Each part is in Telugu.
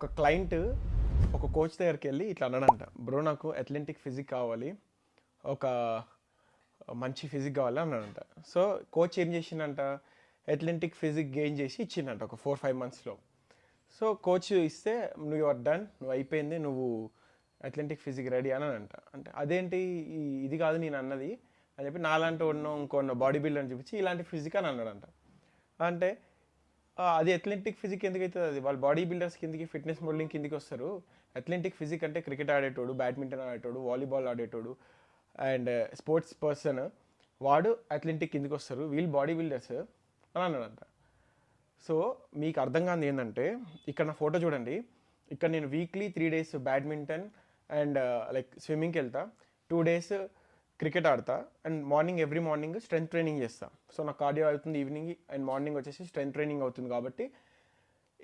ఒక క్లయింట్ ఒక కోచ్ దగ్గరికి వెళ్ళి ఇట్లా అన్నాడంట, బ్రో నాకు అథ్లెటిక్ ఫిజిక్ కావాలి, ఒక మంచి ఫిజిక్ కావాలి అన్నాడంట. సో కోచ్ ఏం చేసిండంట, అథ్లెటిక్ ఫిజిక్ గెయిన్ చేసి ఇచ్చిండంట ఒక 4-5 monthsలో. సో కోచ్ ఇస్తే నువ్వు యువర్ డన్, నువ్వు అయిపోయింది, నువ్వు అథ్లెటిక్ ఫిజిక్ రెడీ అని అంట. అంటే అదేంటి, ఇది కాదు నేను అన్నది అని చెప్పి నాలాంటి ఉన్నో ఇంకొన్న బాడీ బిల్డర్ అని చూపించి ఇలాంటి ఫిజిక్ అని అన్నాడంట. అంటే అది అథ్లెటిక్ ఫిజిక్ ఎందుకు అవుతుంది, అది వాళ్ళు బాడీ బిల్డర్స్ కిందకి, ఫిట్నెస్ మోడలింగ్ కిందకి వస్తారు. అథ్లెటిక్ ఫిజిక్ అంటే క్రికెట్ ఆడేటోడు, బ్యాడ్మింటన్ ఆడేటోడు, వాలీబాల్ ఆడేటోడు అండ్ స్పోర్ట్స్ పర్సన్, వాడు అథ్లెటిక్ కిందకి వస్తారు, వీళ్ళు బాడీ బిల్డర్స్ అని అన్నాడంట. సో మీకు అర్థం కాదు ఏంటంటే, ఇక్కడ నా ఫోటో చూడండి, ఇక్కడ నేను weekly 3 days badminton and like స్విమ్మింగ్కి వెళ్తా, 2 days క్రికెట్ ఆడతా and every morning strength training చేస్తా. సో నాకు కార్డియో అవుతుంది ఈవినింగ్ అండ్ మార్నింగ్ వచ్చేసి స్ట్రెంత్ ట్రైనింగ్ అవుతుంది. కాబట్టి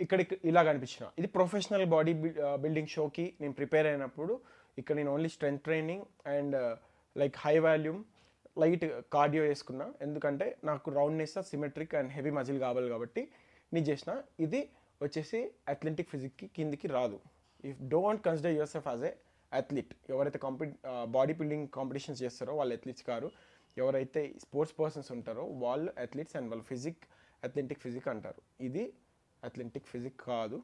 ఇక్కడికి ఇలా కనిపించిన ఇది ప్రొఫెషనల్ బాడీ బిల్డింగ్ షోకి నేను ప్రిపేర్ అయినప్పుడు ఇక్కడ నేను only strength training and like high volume light cardio వేసుకున్నా, ఎందుకంటే నాకు roundness, symmetric and heavy muscle కావాలి కాబట్టి నేను చేసిన. ఇది వచ్చేసి అథ్లెటిక్ ఫిజిక్కి కిందికి రాదు. If don't consider your self as a athlete. ఎవరైతే బాడీ బిల్డింగ్ కాంపిటీషన్స్ చేస్తారో వాళ్ళు అథ్లీట్స్ కారు, ఎవరైతే స్పోర్ట్స్ పర్సన్స్ ఉంటారో వాళ్ళు అథ్లీట్స్ అండ్ వాళ్ళ ఫిజిక్ అథ్లెటిక్ ఫిజిక్ అంటారు. ఇది అథ్లెటిక్ ఫిజిక్ కాదు.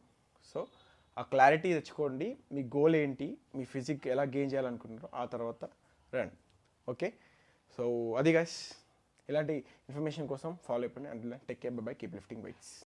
సో ఆ క్లారిటీ తెచ్చుకోండి, మీ గోల్ ఏంటి, మీ ఫిజిక్ ఎలా గెయిన్ చేయాలనుకుంటున్నారో ఆ తర్వాత రండి. ఓకే, సో అది గైస్, ఇలాంటి ఇన్ఫర్మేషన్ కోసం ఫాలో అయిపోండి. And take care, by, keep lifting weights.